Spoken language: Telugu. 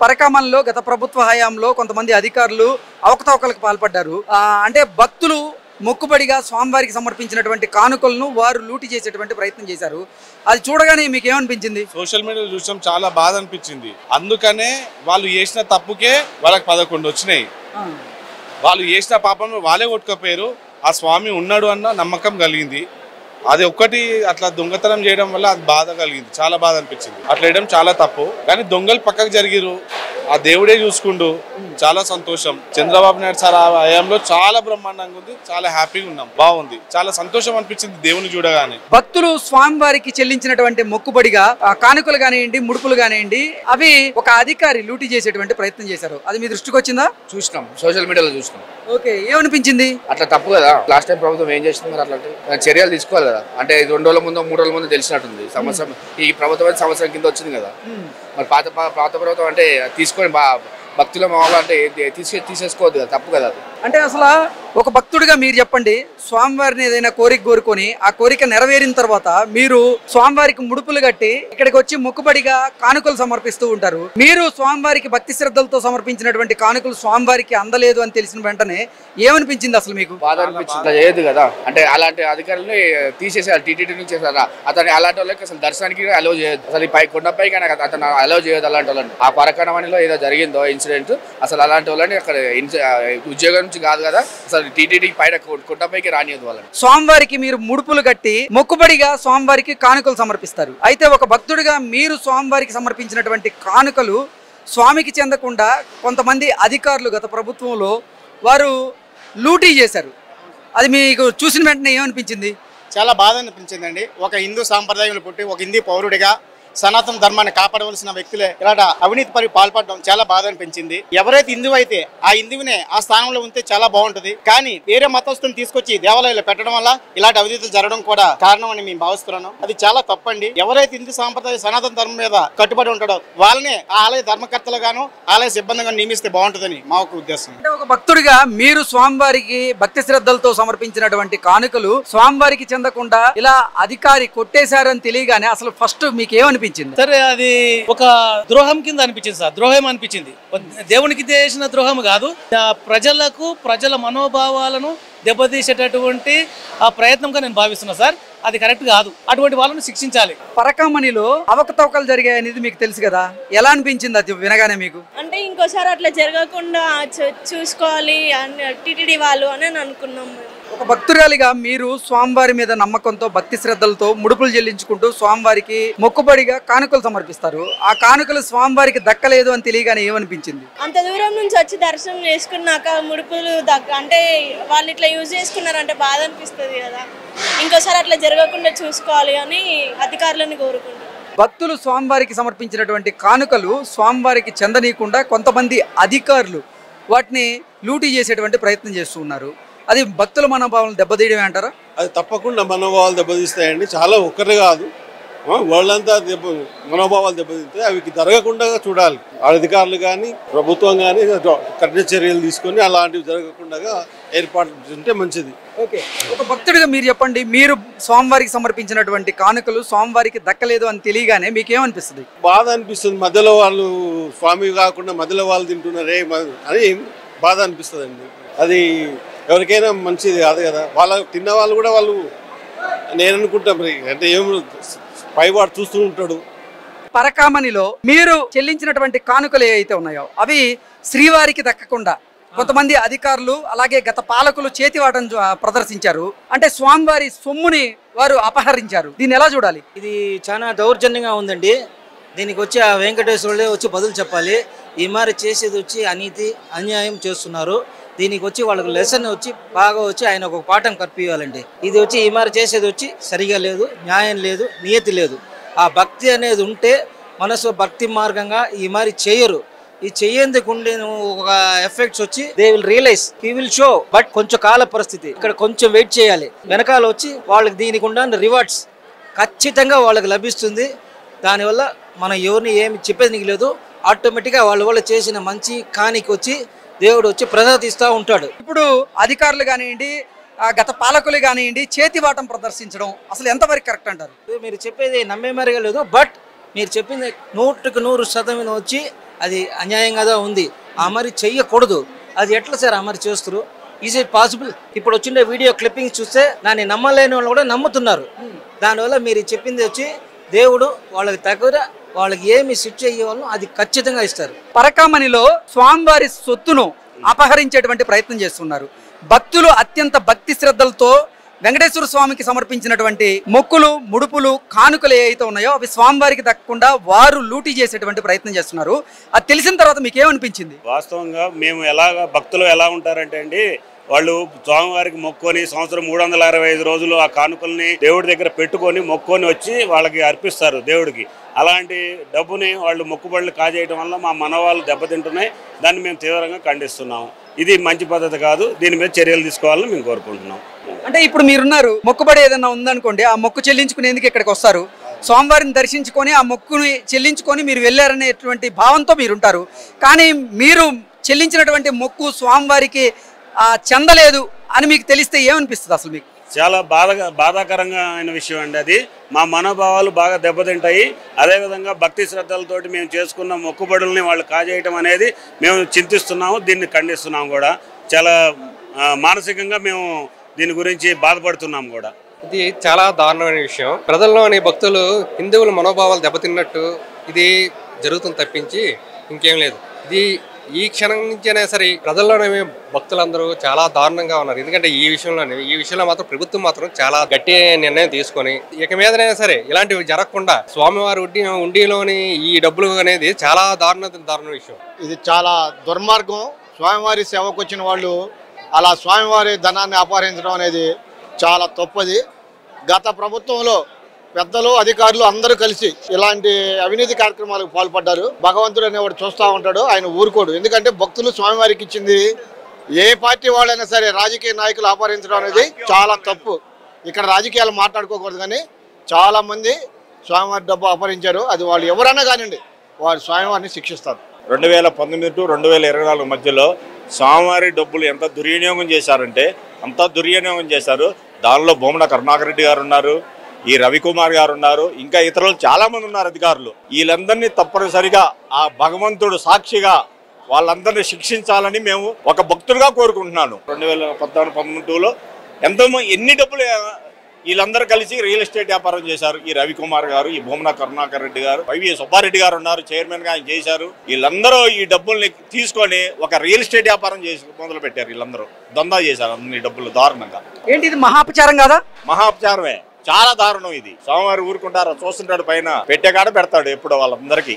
పరకామణలో గత ప్రభుత్వ హయాంలో కొంతమంది అధికారులు అవకతవకలకు పాల్పడ్డారు. అంటే భక్తులు మొక్కుబడిగా స్వామివారికి సమర్పించినటువంటి కానుకలను వారు లూటి చేసేటువంటి ప్రయత్నం చేశారు. అది చూడగానే మీకు ఏమనిపించింది? సోషల్ మీడియాలో చూసాం, చాలా బాధ అనిపించింది. అందుకనే వాళ్ళు చేసిన తప్పుకే వాళ్ళకి 11 వచ్చినాయి. వాళ్ళు చేసిన పాపం వాళ్ళే కొట్టుకపోయారు. ఆ స్వామి ఉన్నాడు అన్న నమ్మకం కలిగింది. అది ఒక్కటి అట్లా దొంగతనం చేయడం వల్ల అది బాధ కలిగింది, చాలా బాధ అనిపించింది. అట్లా వేయడం చాలా తప్పు, కానీ దొంగలు పక్కకు జరిగిరు, ఆ దేవుడే చూసుకుండు. చాలా సంతోషం. చంద్రబాబు నాయుడు సార్ ఆ హయాంలో చాలా బ్రహ్మాండంగా ఉంది, చాలా హ్యాపీగా ఉన్నాం, బాగుంది, చాలా సంతోషం అనిపించింది దేవుని చూడగానే. భక్తులు స్వామివారికి చెల్లించినటువంటి మొక్కుబడిగా కానుకలు కానివ్వండి, ముడుపులు కానివ్వండి, అవి ఒక అధికారి లూటీ చేసేటువంటి ప్రయత్నం చేశారు. అది మీ దృష్టికి వచ్చిందా? చూసినాం, సోషల్ మీడియాలో చూసినాం. ఓకే, ఏమనిపించింది? అట్లా తప్పు కదా. లాస్ట్ టైం ప్రభుత్వం ఏం చేసింది మరి అట్లాంటి చర్యలు తీసుకోవాలి కదా. అంటే 2 రోజుల ముందు 3 రోజుల ముందు తెలిసినట్టుంది. సంవత్సరం ఈ ప్రభుత్వం సంవత్సరం కింద వచ్చింది కదా. మరి పాత ప్రభుత్వం అంటే తీసుకొని భక్తుల మామూలు అంటే తీసేసుకోవద్దు కదా, తప్పు కదా అది. అంటే అసలు ఒక భక్తుడిగా మీరు చెప్పండి, స్వామివారిని ఏదైనా కోరిక కోరుకొని ఆ కోరిక నెరవేరిన తర్వాత మీరు స్వామివారికి ముడుపులు కట్టి ఇక్కడికి వచ్చి మొక్కుబడిగా కానుకలు సమర్పిస్తూ ఉంటారు. మీరు స్వామివారికి భక్తి శ్రద్ధలతో సమర్పించినటువంటి కానుకలు స్వామివారికి అందలేదు అని తెలిసిన వెంటనే ఏమనిపించింది అసలు మీకు? బాధ అనిపించింది. చేయదు కదా. అంటే అలాంటి అధికారులు తీసేసారు, టీటీడీ నుంచి చేశారా. అతను అలాంటి వాళ్ళకి అసలు దర్శనానికి అలౌ చేయదు. అసలు ఈ కొండపైకి అతను అలౌ చేయదు అలాంటి వాళ్ళని. ఆ పరకణమణిలో ఏదో జరిగిందో ఇన్సిడెంట్, అసలు అలాంటి వాళ్ళని అక్కడ ఉద్యోగం నుంచి కాదు కదా, అసలు టీటీడీ పైన కొండపైకి రానియదు వాళ్ళని. స్వామివారికి మీరు ముడుపులు కట్టి మొక్కుబడిగా స్వామివారికి కానుకలు సమర్పిస్తారు. అయితే ఒక భక్తుడిగా మీరు స్వామివారికి సమర్పించినటువంటి కానుకలు స్వామికి చెందకుండా కొంతమంది అధికారులు గత ప్రభుత్వంలో వారు లూటీ చేశారు. అది మీకు చూసిన వెంటనే ఏమనిపించింది? చాలా బాధ అనిపించిందండి. ఒక హిందూ సాంప్రదాయంలో పుట్టి ఒక హిందూ పౌరుడిగా సనాతన ధర్మాన్ని కాపాడవలసిన వ్యక్తులే ఇలాంటి అవినీతి పరి పాల్పడడం చాలా బాధ అనిపించింది. ఎవరైతే హిందువు అయితే ఆ హిందువునే ఆ స్థానంలో ఉంటే చాలా బాగుంటుంది. కానీ వేరే మతస్థుని తీసుకొచ్చి దేవాలయాలు పెట్టడం వల్ల ఇలాంటి అవినీతులు జరగడం కూడా కారణం అని మేము భావిస్తున్నాం. అది చాలా తప్పండి. ఎవరైతే హిందూ సాంప్రదాయ సనాతన ధర్మం మీద కట్టుబడి ఉంటాడో వాళ్ళనే ఆ ఆలయ ధర్మకర్తలుగాను ఆలయ సిబ్బందిగా నియమిస్తే బాగుంటుందని మా ఒక ఉద్దేశం. అంటే ఒక భక్తుడిగా మీరు స్వామివారికి భక్తి శ్రద్ధలతో సమర్పించినటువంటి కానుకలు స్వామివారికి చెందకుండా ఇలా అధికారి కొట్టేశారని తెలియగానే అసలు ఫస్ట్ మీకు ఏమనిపించింది? సరే, అది ఒక ద్రోహం కింద అనిపించింది సార్. ద్రోహం అనిపించింది. దేవునికి చేసిన ద్రోహం కాదు, ప్రజలకు ప్రజల మనోభావాలను దెబ్బతీసేటటువంటి ఆ ప్రయత్నంగా నేను భావిస్తున్నా సార్. అది కరెక్ట్ కాదు. అటువంటి వాళ్ళని శిక్షించాలి. పరకామణిలో అవకతవకలు జరిగాయి అనేది మీకు తెలుసు కదా, ఎలా అనిపించింది అది వినగానే మీకు? అంటే ఇంకోసారి అట్లా జరగకుండా చూసుకోవాలి టీటీడీ వాళ్ళు అని అనుకున్నాం. ఒక భక్తురాలిగా మీరు స్వామివారి మీద నమ్మకంతో భక్తి శ్రద్ధలతో ముడుపులు చెల్లించుకుంటూ స్వామివారికి మొక్కుబడిగా కానుకలు సమర్పిస్తారు. ఆ కానుకలు స్వామివారికి దక్కలేదు అని తెలియగానే ఏమనిపించింది? అంత దూరం నుంచి వచ్చి దర్శనం చేసుకున్నాక ముడుపులు అంటే వాళ్ళు ఇట్లా యూజ్ చేసుకున్నారంటే బాధ అనిపిస్తుంది కదా. ఇంకోసారి అట్లా జరగకుండా చూసుకోవాలి అని అధికారులను కోరుకుంటున్నాను. భక్తులు స్వామివారికి సమర్పించినటువంటి కానుకలు స్వామివారికి చెందనీయకుండా కొంతమంది అధికారులు వాటిని లూటీ చేసేటువంటి ప్రయత్నం చేస్తూ ఉన్నారు. అది భక్తుల మనోభావాలను దెబ్బతీయడమే అంటారా? అది తప్పకుండా మనోభావాలు దెబ్బతీస్తాయండి. చాలా ఒక్కరే కాదు, వాళ్ళంతా మనోభావాలు దెబ్బతింటే అవి జరగకుండా చూడాలి. అధికారులు కానీ ప్రభుత్వం కానీ కఠిన చర్యలు తీసుకొని అలాంటివి జరగకుండా ఏర్పాటు ఉంటే మంచిది. ఓకే, ఒక భక్తుడిగా మీరు చెప్పండి, మీరు స్వామివారికి సమర్పించినటువంటి కానుకలు స్వామివారికి దక్కలేదు అని తెలియగానే మీకు ఏమనిపిస్తుంది? బాధ అనిపిస్తుంది. మధ్యలో వాళ్ళు స్వామి కాకుండా మధ్యలో వాళ్ళు తింటున్నారే అని బాధ అనిపిస్తుంది అండి. అది ఎవరికైనా మంచిది కాదు కదా. వాళ్ళ తిన్న వాళ్ళు కూడా వాళ్ళు నేను అనుకుంటాం అంటే ఏం పైవాడు చూస్తూ ఉంటాడు. పరకామణిలో మీరు చెల్లించినటువంటి కానుకలు ఏవైతే ఉన్నాయో అవి శ్రీవారికి దక్కకుండా కొంతమంది అధికారులు అలాగే గత పాలకులు చేతివాటం ప్రదర్శించారు. అంటే స్వామివారి సొమ్ముని వారు అపహరించారు. దీన్ని ఎలా చూడాలి? ఇది చాలా దౌర్జన్యంగా ఉందండి. దీనికి వచ్చి ఆ వెంకటేశ్వరుడే వచ్చి బదులు చెప్పాలి. ఈ మరి చేసేది వచ్చి అనీతి అన్యాయం చేస్తున్నారు. దీనికి వచ్చి వాళ్ళకి లెసన్ వచ్చి బాగా వచ్చి ఆయన ఒక పాఠం కల్పించాలండి. ఇది వచ్చి ఈ మరి చేసేది వచ్చి సరిగా లేదు, న్యాయం లేదు, నియతి లేదు. ఆ భక్తి అనేది ఉంటే మనసు భక్తి మార్గంగా ఈ మరి చేయరు. ఈ చెయ్యేందుకు ఉండే ఒక ఎఫెక్ట్స్ వచ్చి they will realise, he will show. But కొంచెం కాల పరిస్థితి ఇక్కడ కొంచెం వెయిట్ చేయాలి. వెనకాల వచ్చి వాళ్ళకి దీనికి ఉండే రివార్డ్స్ ఖచ్చితంగా వాళ్ళకి లభిస్తుంది. దానివల్ల మనం ఎవరిని ఏమి చెప్పేది లేదు. ఆటోమేటిక్గా వాళ్ళు చేసిన మంచి కానికి వచ్చి దేవుడు వచ్చి ప్రసాదిస్తూ ఉంటాడు. ఇప్పుడు అధికారులు కానివ్వండి, గత పాలకులు కానివ్వండి, చేతివాటం ప్రదర్శించడం అసలు ఎంతవరకు కరెక్ట్ అంటారు? మీరు చెప్పేది నమ్మే మరిగా లేదు. బట్ మీరు చెప్పింది 100% వచ్చి అది అన్యాయంగా ఉంది. ఆ మరి చెయ్యకూడదు. అది ఎట్లా సార్ ఆ మరి చేస్తారు? Is it possible? ఇప్పుడు వచ్చిన వీడియో క్లిప్పింగ్ చూస్తే దాన్ని నమ్మలేని వాళ్ళు కూడా నమ్ముతున్నారు. దానివల్ల మీరు చెప్పింది వచ్చి దేవుడు వాళ్ళకి తగ్గ వాళ్ళకి ఏమి శిక్ష ఇవ్వాలో అది ఖచ్చితంగా ఇస్తారు. పరకామణిలో స్వామివారి సొత్తును అపహరించేటువంటి ప్రయత్నం చేస్తున్నారు. భక్తులు అత్యంత భక్తి శ్రద్ధలతో వెంకటేశ్వర స్వామికి సమర్పించినటువంటి మొక్కులు, ముడుపులు, కానుకలు ఏవైతే ఉన్నాయో అవి స్వామివారికి దక్కకుండా వారు లూటీ చేసేటువంటి ప్రయత్నం చేస్తున్నారు. అది తెలిసిన తర్వాత మీకు ఏమనిపించింది? వాస్తవంగా మేము భక్తులు ఎలా ఉంటారంటే అండి, వాళ్ళు స్వామివారికి మొక్కుని సంవత్సరం 365 రోజులు ఆ కానుకల్ని దేవుడి దగ్గర పెట్టుకొని మొక్కుని వచ్చి వాళ్ళకి అర్పిస్తారు దేవుడికి. అలాంటి డబ్బుని వాళ్ళు మొక్కుబడులు కాజేయడం వల్ల మా మనవాళ్ళు దెబ్బతింటున్నాయి. దాన్ని మేము తీవ్రంగా ఖండిస్తున్నాము. ఇది మంచి పద్ధతి కాదు. దీని మీద చర్యలు తీసుకోవాలని మేము కోరుకుంటున్నాం. అంటే ఇప్పుడు మీరున్నారు, మొక్కుబడి ఏదైనా ఉందనుకోండి, ఆ మొక్కు చెల్లించుకునేందుకు ఇక్కడికి వస్తారు. స్వామివారిని దర్శించుకొని ఆ మొక్కుని చెల్లించుకొని మీరు వెళ్ళారనేటువంటి భావంతో మీరుంటారు. కానీ మీరు చెల్లించినటువంటి మొక్కు స్వామివారికి చెందలేదు అని మీకు తెలిస్తే ఏమనిపిస్తుంది అసలు మీకు? చాలా బాధాకరంగా అయిన విషయం అండి అది. మా మనోభావాలు బాగా దెబ్బతింటాయి. అదేవిధంగా భక్తి శ్రద్ధలతోటి మేము చేసుకున్న మొక్కుబడుల్ని వాళ్ళు కాజేయటం అనేది మేము చింతిస్తున్నాము. దీన్ని ఖండిస్తున్నాము కూడా. చాలా మానసికంగా మేము దీని గురించి బాధపడుతున్నాం కూడా. ఇది చాలా దారుణమైన విషయం. ప్రజల్లోని భక్తులు హిందువుల మనోభావాలు దెబ్బతిన్నట్టు ఇది జరుగుతుంది తప్పించి ఇంకేం లేదు. ఇది ఈ క్షణం నుంచైనా సరే ప్రజల్లోనే భక్తులందరూ చాలా దారుణంగా ఉన్నారు. ఎందుకంటే ఈ విషయంలో మాత్రం ప్రభుత్వం మాత్రం చాలా గట్టి నిర్ణయం తీసుకొని ఇక మీదనైనా సరే ఇలాంటివి జరగకుండా స్వామివారి ఉండిలోని ఈ డబ్బులు అనేది చాలా దారుణ విషయం. ఇది చాలా దుర్మార్గం. స్వామివారి సేవకు వచ్చిన వాళ్ళు అలా స్వామివారి ధనాన్ని అపహరించడం అనేది చాలా తప్పది. గత ప్రభుత్వంలో పెద్దలు, అధికారులు అందరూ కలిసి ఇలాంటి అవినీతి కార్యక్రమాలకు పాల్పడ్డారు. భగవంతుడు అనేవాడు చూస్తూ ఉంటాడు, ఆయన ఊరుకోడు. ఎందుకంటే భక్తులు స్వామివారికి ఇచ్చింది ఏ పార్టీ వాళ్ళైనా సరే రాజకీయ నాయకులు అపహరించడం అనేది చాలా తప్పు. ఇక్కడ రాజకీయాలు మాట్లాడుకోకూడదు, కానీ చాలా మంది స్వామివారి డబ్బు అపహరించారు. అది వాళ్ళు ఎవరైనా కానివ్వండి, వారు స్వామివారిని శిక్షిస్తారు. 2019 to 2024 మధ్యలో స్వామివారి డబ్బులు ఎంత దుర్వినియోగం చేశారంటే అంత దుర్వినియోగం చేశారు. దానిలో భూమన కరుణాకర్ రెడ్డి గారు ఉన్నారు, ఈ రవికుమార్ గారు ఉన్నారు, ఇంకా ఇతరులు చాలా మంది ఉన్నారు అధికారులు. వీళ్ళందరినీ తప్పనిసరిగా ఆ భగవంతుడు సాక్షిగా వాళ్ళందరినీ శిక్షించాలని మేము ఒక భక్తుడిగా కోరుకుంటున్నాను. 2014-15లో ఎన్ని డబ్బులు వీళ్ళందరూ కలిసి రియల్ ఎస్టేట్ వ్యాపారం చేశారు. ఈ రవికుమార్ గారు, ఈ భూమన కరుణాకర్ రెడ్డి గారు, వైవి సుబ్బారెడ్డి గారు ఉన్నారు, చైర్మన్ గా ఆయన చేశారు. వీళ్ళందరూ ఈ డబ్బుల్ని తీసుకొని ఒక రియల్ ఎస్టేట్ వ్యాపారం చేసి మొదలు పెట్టారు. వీళ్ళందరూ దందా చేశారు అన్ని డబ్బులు దారుణంగా. ఏంటి ఇది మహాపచారం కాదా? మహాపచారమే, చాలా దారుణం ఇది. స్వామివారు ఊరుకుంటారు, చూస్తుంటాడు, పైన పెట్టే కాడ పెడతాడు ఎప్పుడు వాళ్ళందరికీ.